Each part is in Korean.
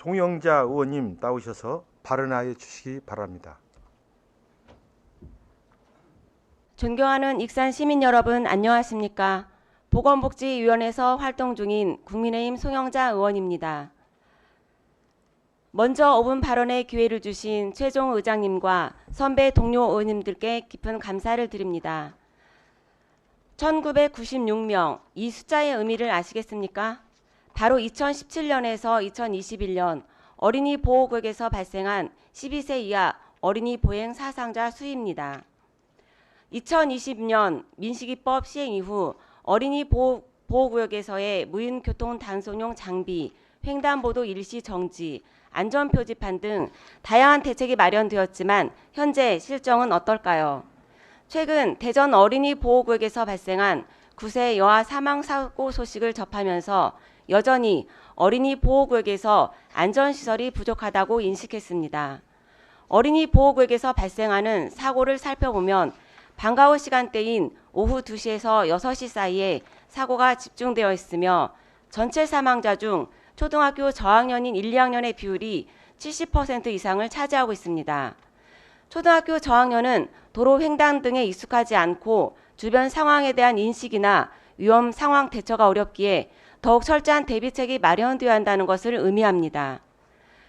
송영자 의원님 나오셔서 발언하여 주시기 바랍니다. 존경하는 익산 시민 여러분 안녕하십니까? 보건복지위원회에서 활동 중인 국민의힘 송영자 의원입니다. 먼저 5분 발언의 기회를 주신 최종 의장님과 선배 동료 의원님들께 깊은 감사를 드립니다. 1996명, 이 숫자의 의미를 아시겠습니까? 바로 2017년에서 2021년 어린이 보호구역에서 발생한 12세 이하 어린이 보행 사상자 수입니다. 2020년 민식이법 시행 이후 어린이 보호구역에서의 무인 교통 단속용 장비, 횡단보도 일시 정지, 안전표지판 등 다양한 대책이 마련되었지만 현재 실정은 어떨까요? 최근 대전 어린이 보호구역에서 발생한 9세 여아 사망 사고 소식을 접하면서 여전히 어린이 보호구역에서 안전시설이 부족하다고 인식했습니다. 어린이 보호구역에서 발생하는 사고를 살펴보면 방과 후 시간대인 오후 2시에서 6시 사이에 사고가 집중되어 있으며 전체 사망자 중 초등학교 저학년인 1, 2학년의 비율이 70% 이상을 차지하고 있습니다. 초등학교 저학년은 도로 횡단 등에 익숙하지 않고 주변 상황에 대한 인식이나 위험 상황 대처가 어렵기에 더욱 철저한 대비책이 마련되어야 한다는 것을 의미합니다.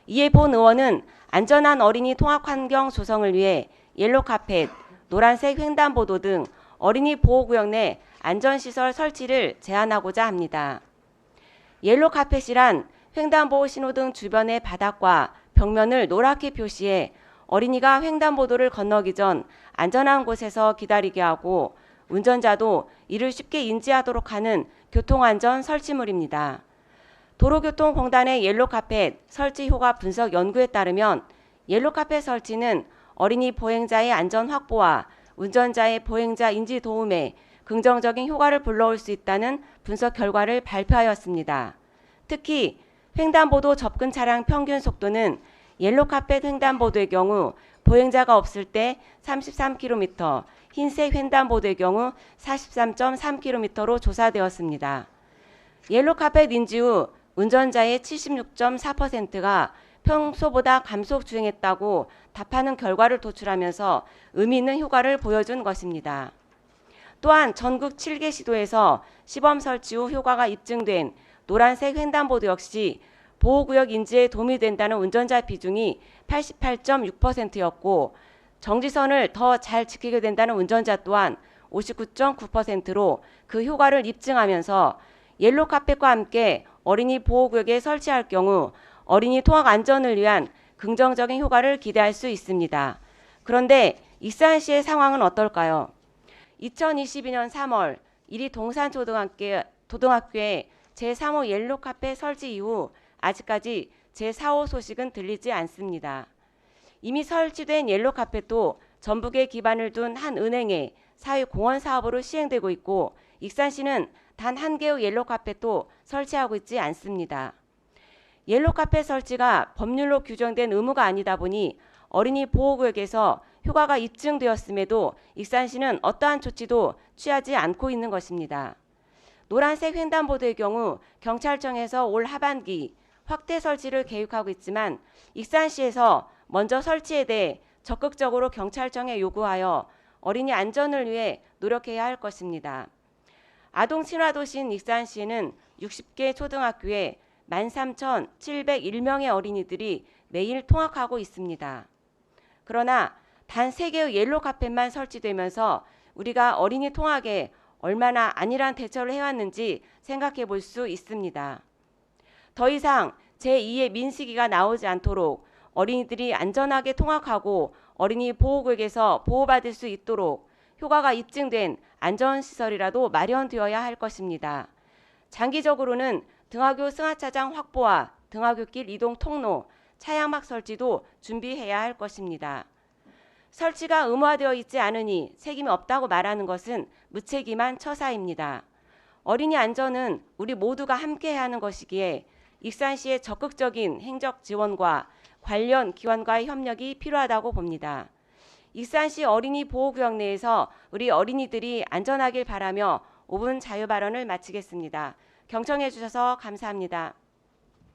이에 본 의원은 안전한 어린이 통학 환경 조성을 위해 옐로 카펫, 노란색 횡단보도 등 어린이 보호구역 내 안전시설 설치를 제안하고자 합니다. 옐로 카펫이란 횡단보도 신호등 주변의 바닥과 벽면을 노랗게 표시해 어린이가 횡단보도를 건너기 전 안전한 곳에서 기다리게 하고 운전자도 이를 쉽게 인지하도록 하는 교통안전 설치물입니다. 도로교통공단의 옐로 카펫 설치 효과 분석 연구에 따르면 옐로 카펫 설치는 어린이 보행자의 안전 확보와 운전자의 보행자 인지 도움에 긍정적인 효과를 불러올 수 있다는 분석 결과를 발표하였습니다. 특히 횡단보도 접근 차량 평균 속도는 옐로 카펫 횡단보도의 경우 보행자가 없을 때 33km, 흰색 횡단보도의 경우 43.3km로 조사되었습니다. 옐로 카펫 인지 후 운전자의 76.4%가 평소보다 감속 주행했다고 답하는 결과를 도출하면서 의미 있는 효과를 보여준 것입니다. 또한 전국 7개 시도에서 시범 설치 후 효과가 입증된 노란색 횡단보도 역시 보호구역 인지에 도움이 된다는 운전자 비중이 88.6%였고 정지선을 더 잘 지키게 된다는 운전자 또한 59.9%로 그 효과를 입증하면서 옐로 카펫과 함께 어린이 보호구역에 설치할 경우 어린이 통학 안전을 위한 긍정적인 효과를 기대할 수 있습니다. 그런데 익산시의 상황은 어떨까요? 2022년 3월 이리 동산초등학교에 제3호 옐로 카펫 설치 이후 아직까지 제4호 소식은 들리지 않습니다. 이미 설치된 옐로 카펫도 전북에 기반을 둔 한 은행의 사회공헌 사업으로 시행되고 있고 익산시는 단 한 개의 옐로 카펫도 설치하고 있지 않습니다. 옐로 카펫 설치가 법률로 규정된 의무가 아니다 보니 어린이 보호구역에서 효과가 입증되었음에도 익산시는 어떠한 조치도 취하지 않고 있는 것입니다. 노란색 횡단보도의 경우 경찰청에서 올 하반기 확대 설치를 계획하고 있지만 익산시에서 먼저 설치에 대해 적극적으로 경찰청에 요구하여 어린이 안전을 위해 노력해야 할 것입니다. 아동 친화도시인 익산시에는 60개 초등학교에 13,701명의 어린이들이 매일 통학하고 있습니다. 그러나 단 3개의 옐로 카펫만 설치되면서 우리가 어린이 통학에 얼마나 안일한 대처를 해왔는지 생각해 볼 수 있습니다. 더 이상 제2의 민식이가 나오지 않도록 어린이들이 안전하게 통학하고 어린이 보호구역에서 보호받을 수 있도록 효과가 입증된 안전시설이라도 마련되어야 할 것입니다. 장기적으로는 등하교 승하차장 확보와 등하교길 이동 통로, 차량막 설치도 준비해야 할 것입니다. 설치가 의무화되어 있지 않으니 책임이 없다고 말하는 것은 무책임한 처사입니다. 어린이 안전은 우리 모두가 함께해야 하는 것이기에 익산시의 적극적인 행정 지원과 관련 기관과의 협력이 필요하다고 봅니다. 익산시 어린이 보호구역 내에서 우리 어린이들이 안전하길 바라며 5분 자유발언을 마치겠습니다. 경청해 주셔서 감사합니다.